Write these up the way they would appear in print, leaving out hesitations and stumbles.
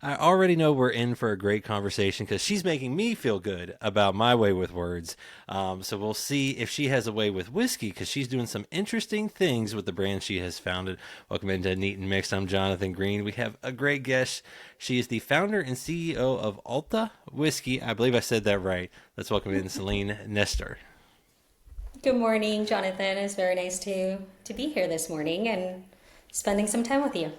I already know we're in for a great conversation because she's making me feel good about my way with words. So we'll see if she has a way with whiskey because she's doing some interesting things with the brand she has founded. Welcome into Neat and Mixed. I'm Jonathan Green. We have a great guest. She is the founder and CEO of Olta Whisky. I believe I said that right. Let's welcome in Selene Nestor. Good morning, Jonathan. It's very nice to be here this morning and spending some time with you.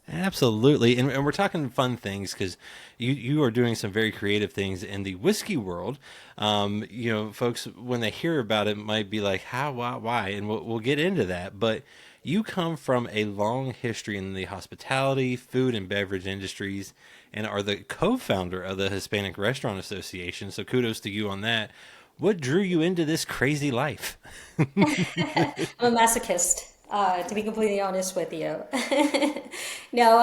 Absolutely. And we're talking fun things because you are doing some very creative things in the whiskey world. Folks, when they hear about it, might be like, how, why? And we'll get into that. But you come from a long history in the hospitality, food, and beverage industries and are the co founder of the Hispanic Restaurant Association. So kudos to you on that. What drew you into this crazy life? I'm a masochist, to be completely honest with you. No,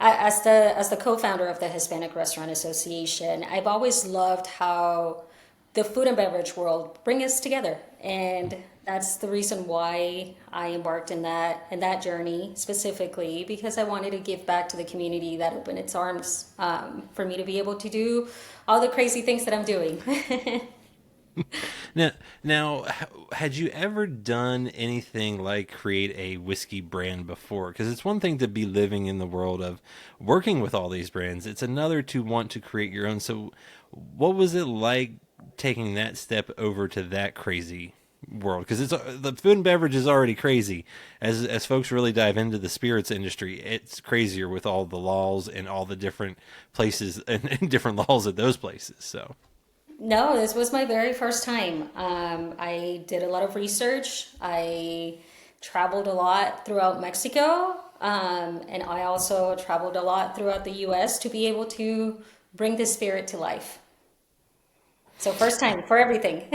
as the co-founder of the Hispanic Restaurant Association, I've always loved how the food and beverage world bring us together, and that's the reason why I embarked in that journey specifically because I wanted to give back to the community that opened its arms for me to be able to do all the crazy things that I'm doing. Now, now, had you ever done anything like create a whiskey brand before? Because it's one thing to be living in the world of working with all these brands. It's another to want to create your own. So, what was it like taking that step over to that crazy world? Because it's the food and beverage is already crazy. As folks really dive into the spirits industry, it's crazier with all the laws and all the different places and different laws at those places. So. No, this was my very first time. I did a lot of research. I traveled a lot throughout Mexico, and I also traveled a lot throughout the US to be able to bring the spirit to life. So, first time for everything.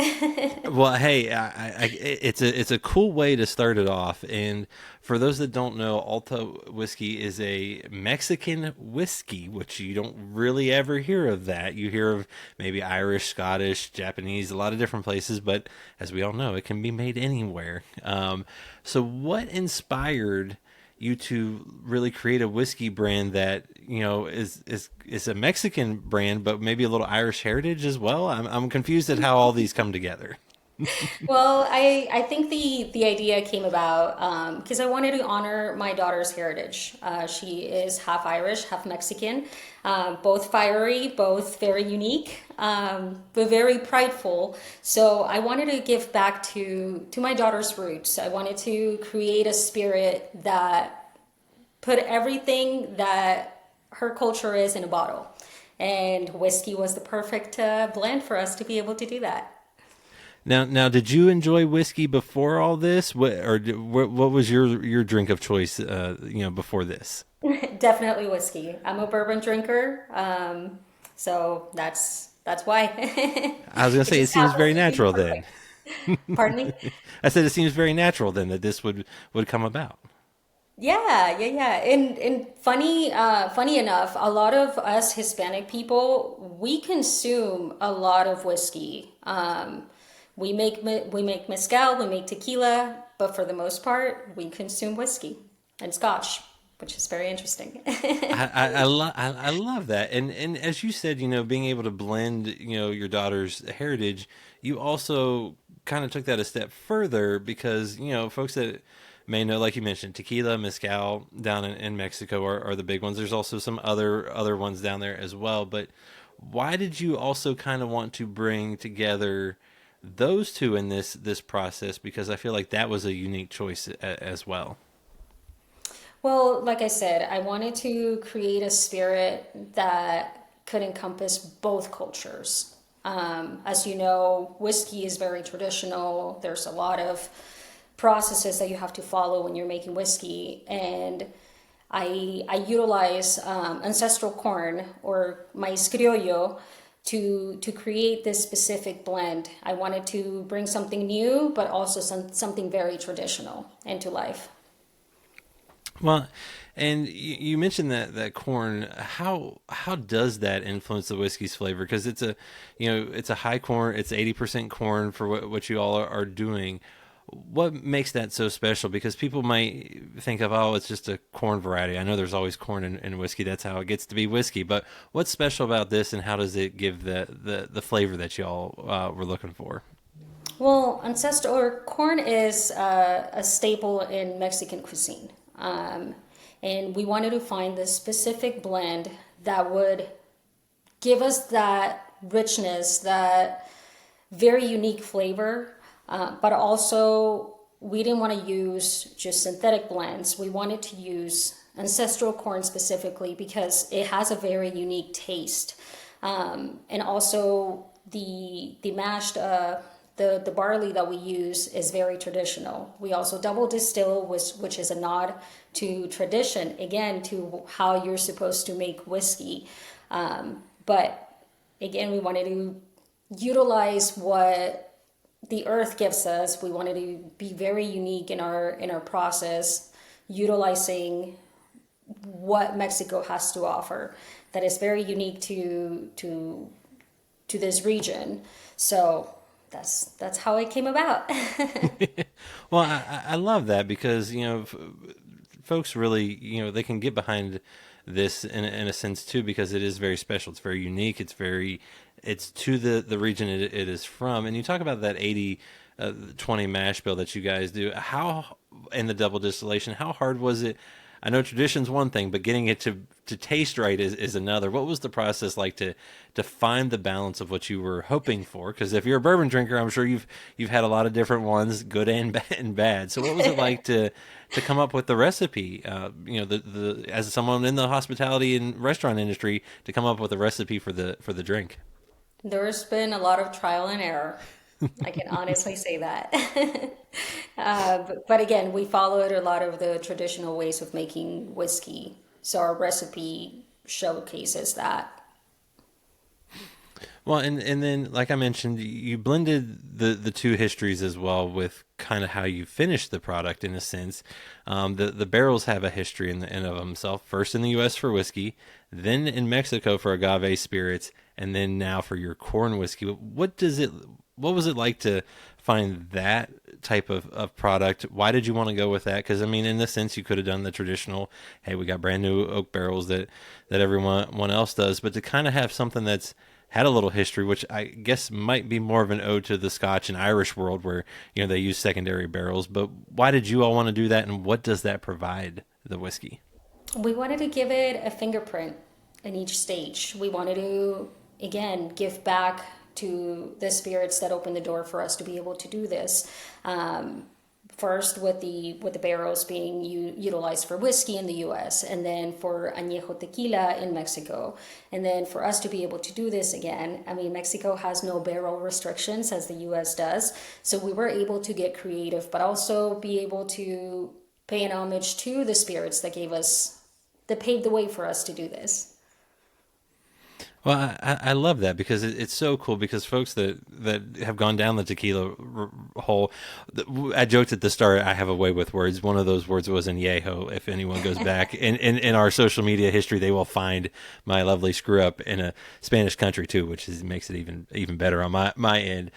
Well, hey, it's a cool way to start it off. And for those that don't know, Alta whiskey is a Mexican whiskey, which you don't really ever hear of that. You hear of maybe Irish, Scottish, Japanese, a lot of different places, but as we all know, it can be made anywhere. So, what inspired you to really create a whiskey brand that is a Mexican brand, but maybe a little Irish heritage as well. I'm confused at how all these come together. Well, I think the idea came about because I wanted to honor my daughter's heritage. She is half Irish, half Mexican, both fiery, both very unique, but very prideful. So I wanted to give back to my daughter's roots. I wanted to create a spirit that put everything that her culture is in a bottle. And whiskey was the perfect blend for us to be able to do that. Now, did you enjoy whiskey before all this, what was your drink of choice? Before this. Definitely whiskey. I'm a bourbon drinker, so that's why. I was gonna It say it just seems happens very to be natural then. perfect. Pardon me? I said it seems very natural then that this would come about. Yeah. And funny enough, a lot of us Hispanic people, we consume a lot of whiskey. We make mezcal, we make tequila, but for the most part, we consume whiskey and scotch, which is very interesting. I love that, and as you said, being able to blend, your daughter's heritage, you also kind of took that a step further because folks that may know, like you mentioned, tequila, mezcal down in Mexico are the big ones. There's also some other ones down there as well. But why did you also kind of want to bring together those two in this process? Because I feel like that was a unique choice as well. Well, like I said, I wanted to create a spirit that could encompass both cultures. As you know, whiskey is very traditional. There's a lot of processes that you have to follow when you're making whiskey, and I utilize ancestral corn or maíz criollo to create this specific blend. I wanted to bring something new, but also something very traditional into life. Well, and you mentioned that corn. How does that influence the whiskey's flavor? Because it's a high corn. It's 80% corn for what you all are doing. what makes that so special? Because people might think of, oh, it's just a corn variety. I know there's always corn in whiskey. That's how it gets to be whiskey. But what's special about this, and how does it give the flavor that y'all were looking for? Well, ancestral or corn is a staple in Mexican cuisine. And we wanted to find this specific blend that would give us that richness, that very unique flavor, but also we didn't want to use just synthetic blends. We wanted to use ancestral corn specifically because it has a very unique taste. And also the mashed the barley that we use is very traditional. We also double distill, which is a nod to tradition, again, to how you're supposed to make whiskey. But again, we wanted to utilize what the earth gives us. We wanted to be very unique in our process, utilizing what Mexico has to offer that is very unique to this region. So that's how it came about. Well, I love that because, folks really, they can get behind this in a sense too, because it is very special. It's very unique. It's to the region it is from. And you talk about that 80-20 mash bill that you guys do. How, in the double distillation, how hard was it? I know tradition's one thing, but getting it to taste right is another. What was the process like to find the balance of what you were hoping for? Because if you're a bourbon drinker, I'm sure you've had a lot of different ones, good and bad. So what was it like to come up with the recipe? The as someone in the hospitality and restaurant industry, to come up with a recipe for the drink. There's been a lot of trial and error. I can honestly say that. But again, we followed a lot of the traditional ways of making whiskey. So our recipe showcases that. Well, and then, like I mentioned, you blended the two histories as well with kind of how you finished the product in a sense. The barrels have a history in and of themselves. First in the U.S. for whiskey, then in Mexico for agave spirits, and then now for your corn whiskey. What was it like to find that type of product? Why did you want to go with that? Because I mean, in this sense, you could have done the traditional, hey, we got brand new oak barrels that everyone else does, but to kind of have something that's had a little history, which I guess might be more of an ode to the Scotch and Irish world, where they use secondary barrels. But why did you all want to do that, and what does that provide the whiskey? We wanted to give it a fingerprint in each stage. We wanted to, again, give back to the spirits that opened the door for us to be able to do this. First with the barrels being utilized for whiskey in the U.S. and then for añejo tequila in Mexico, and then for us to be able to do this again. I mean, Mexico has no barrel restrictions as the U.S. does, so we were able to get creative, but also be able to pay an homage to the spirits that paved the way for us to do this. Well, I love that because it's so cool, because folks that have gone down the tequila hole, I joked at the start, I have a way with words. One of those words was añejo. If anyone goes back in our social media history, they will find my lovely screw up in a Spanish country too, which makes it even better on my end.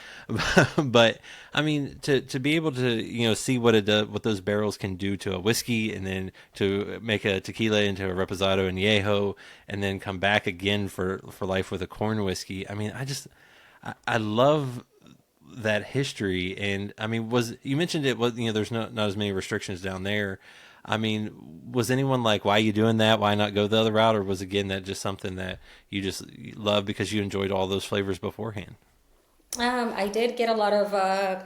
But I mean, to be able to see what it does, what those barrels can do to a whiskey, and then to make a tequila into a reposado añejo, and then come back again for life with a corn whiskey. I mean, I love that history. And I mean, you mentioned it was, there's not as many restrictions down there. I mean, was anyone like, why are you doing that? Why not go the other route? Or was, again, that just something that you just love because you enjoyed all those flavors beforehand? I did get a lot of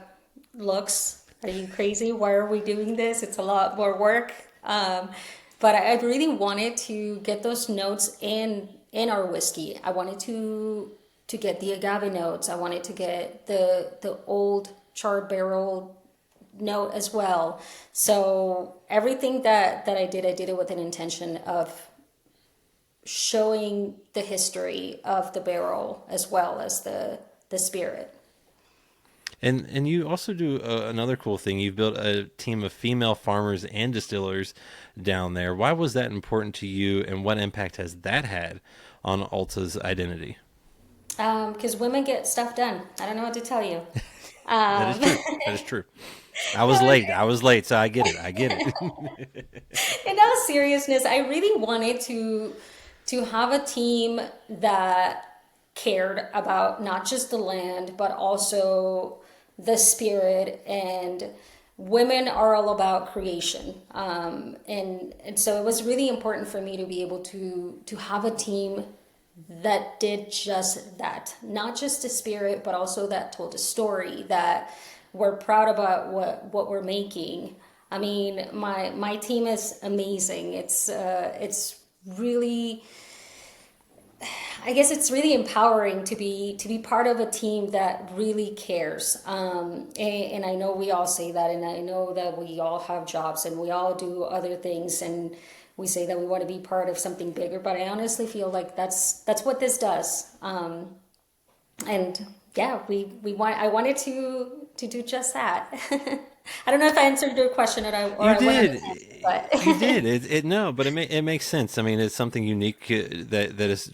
looks. Are you crazy? Why are we doing this? It's a lot more work. But I really wanted to get those notes in our whiskey. I wanted to get the agave notes. I wanted to get the old charred barrel note as well. So everything that I did it with an intention of showing the history of the barrel as well as the spirit. And you also do another cool thing. You've built a team of female farmers and distillers down there. Why was that important to you, and what impact has that had on Olta's identity? Because women get stuff done. I don't know what to tell you. That is Um, true. That is true. I was no, late. I was late, so I get it. I get it. in all seriousness, I really wanted to have a team that cared about not just the land, but also the spirit. And women are all about creation, and so it was really important for me to be able to have a team that did just that, not just the spirit, but also that told a story, that we're proud about what we're making. I mean, my team is amazing. It's really, I guess it's really empowering to be part of a team that really cares. And I know we all say that, and I know that we all have jobs and we all do other things, and we say that we want to be part of something bigger. But I honestly feel like that's what this does. And yeah, we want I wanted to do just that. I don't know if I answered your question or You I went on a did. tangent, but You did. It no, but it makes sense. I mean, it's something unique that is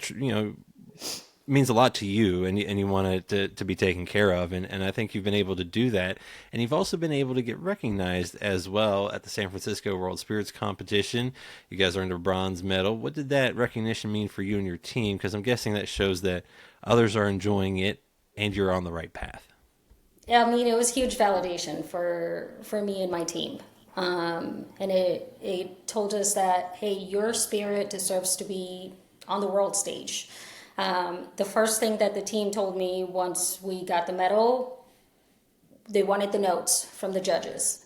means a lot to you, and you want it to be taken care of, and I think you've been able to do that, and you've also been able to get recognized as well at the San Francisco World Spirits Competition. You guys earned a bronze medal. What did that recognition mean for you and your team? Because I'm guessing that shows that others are enjoying it, and you're on the right path. yeah, I mean, it was huge validation for me and my team. And it told us that, hey, your spirit deserves to be on the world stage. The first thing that the team told me once we got the medal, they wanted the notes from the judges,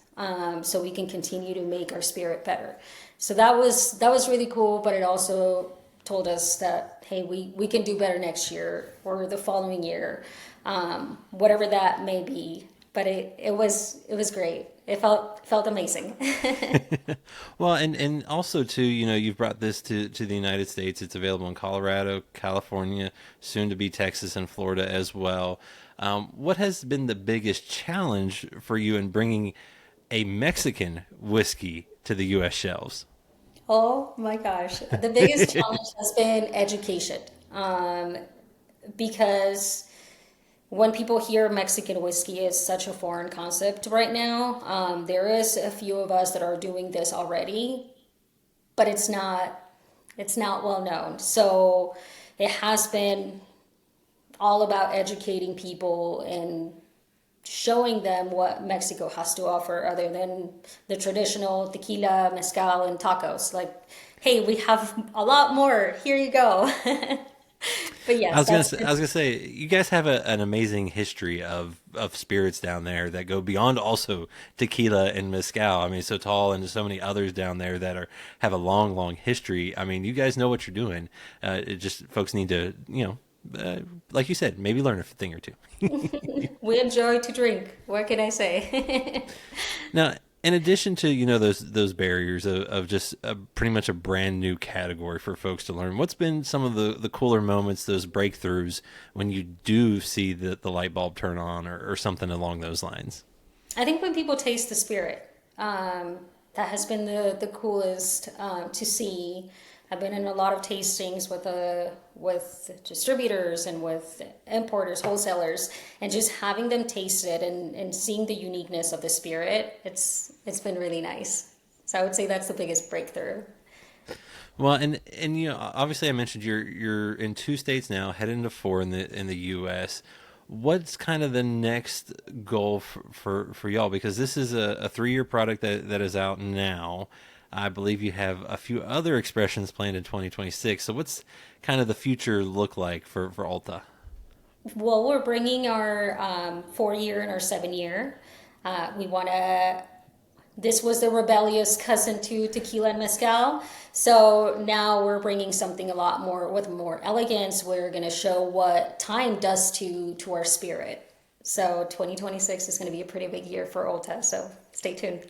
so we can continue to make our spirit better. So that was really cool, but it also told us that, hey, we can do better next year or the following year, whatever that may be. But it was great. It felt amazing. Well, and also too, you've brought this to the United States. It's available in Colorado, California, soon to be Texas and Florida as well. What has been the biggest challenge for you in bringing a Mexican whiskey to the U.S. shelves? Oh my gosh. The biggest challenge has been education. Because when people hear Mexican whiskey is such a foreign concept right now, there is a few of us that are doing this already, but it's not well known. So it has been all about educating people and showing them what Mexico has to offer other than the traditional tequila, mezcal, and tacos. Like, hey, we have a lot more. Here you go. But yes, that's I was gonna say, you guys have an amazing history of spirits down there that go beyond also tequila and mezcal. I mean, so tall and so many others down there that are have a long history. I mean, you guys know what you're doing. It just folks need to, like you said, maybe learn a thing or two. we enjoy to drink. What can I say? Now, in addition to those barriers of just pretty much a brand new category for folks to learn, what's been some of the cooler moments, those breakthroughs when you do see the light bulb turn on or something along those lines? I think when people taste the spirit, that has been the coolest to see. I've been in a lot of tastings with distributors and with importers, wholesalers, and just having them taste it and seeing the uniqueness of the spirit. It's been really nice. So I would say that's the biggest breakthrough. Well, and obviously I mentioned you're in 2 states now, heading to 4 in the U.S. What's kind of the next goal for y'all? Because this is a 3-year product that is out now. I believe you have a few other expressions planned in 2026. So what's kind of the future look like for Alta? Well, we're bringing our 4 year and our 7 year. We want to. This was the rebellious cousin to tequila and mezcal. So now we're bringing something a lot more with more elegance. We're going to show what time does to our spirit. So 2026 is going to be a pretty big year for Ulta. So stay tuned.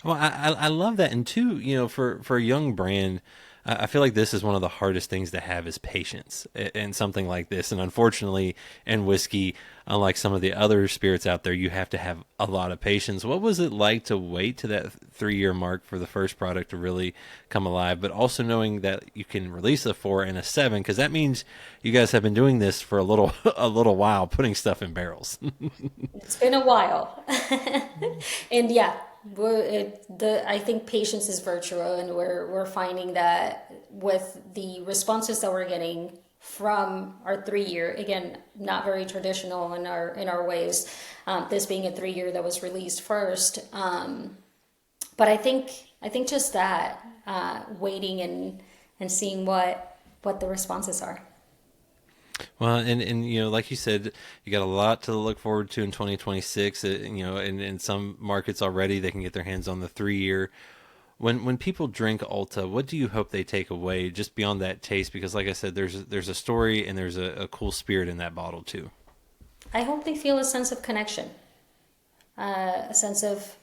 Well, I love that, and two, for a young brand, I feel like this is one of the hardest things to have is patience in something like this. And unfortunately, in whiskey, unlike some of the other spirits out there, you have to have a lot of patience. What was it like to wait to that 3 year mark for the first product to really come alive, but also knowing that you can release a 4 and a 7? Because that means you guys have been doing this for a little a little while, putting stuff in barrels. It's been a while. And yeah, I think patience is virtue, and we're finding that with the responses that we're getting from our 3 year, again, not very traditional in our ways, this being a 3 year that was released first. But I think just that, waiting and seeing what the responses are. Well, and like you said, you got a lot to look forward to in 2026. In some markets already, they can get their hands on the 3 year. When people drink Ulta, what do you hope they take away just beyond that taste? Because, like I said, there's a story and there's a cool spirit in that bottle too. I hope they feel a sense of connection, a sense of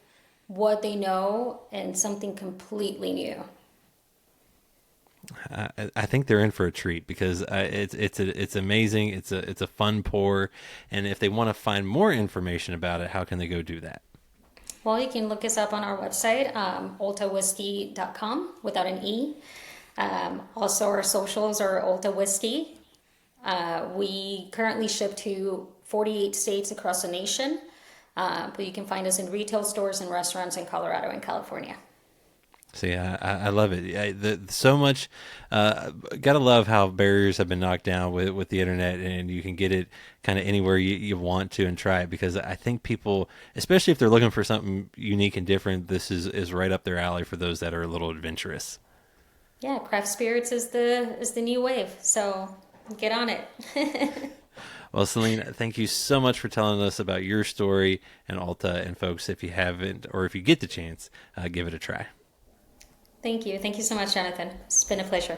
what they know and something completely new. I think they're in for a treat because it's amazing. It's a fun pour, and if they want to find more information about it, how can they go do that? Well, you can look us up on our website, oltawhisky.com without an E. Also, our socials are Olta Whisky. We currently ship to 48 states across the nation, but you can find us in retail stores and restaurants in Colorado and California. See, I love it. So much. Gotta love how barriers have been knocked down with the internet, and you can get it kind of anywhere you want to and try it. Because I think people, especially if they're looking for something unique and different, this is right up their alley for those that are a little adventurous. Yeah, craft spirits is the new wave, so get on it. Well, Selene, thank you so much for telling us about your story and Alta. And folks, if you haven't, or if you get the chance, give it a try. Thank you. Thank you so much, Jonathan. It's been a pleasure.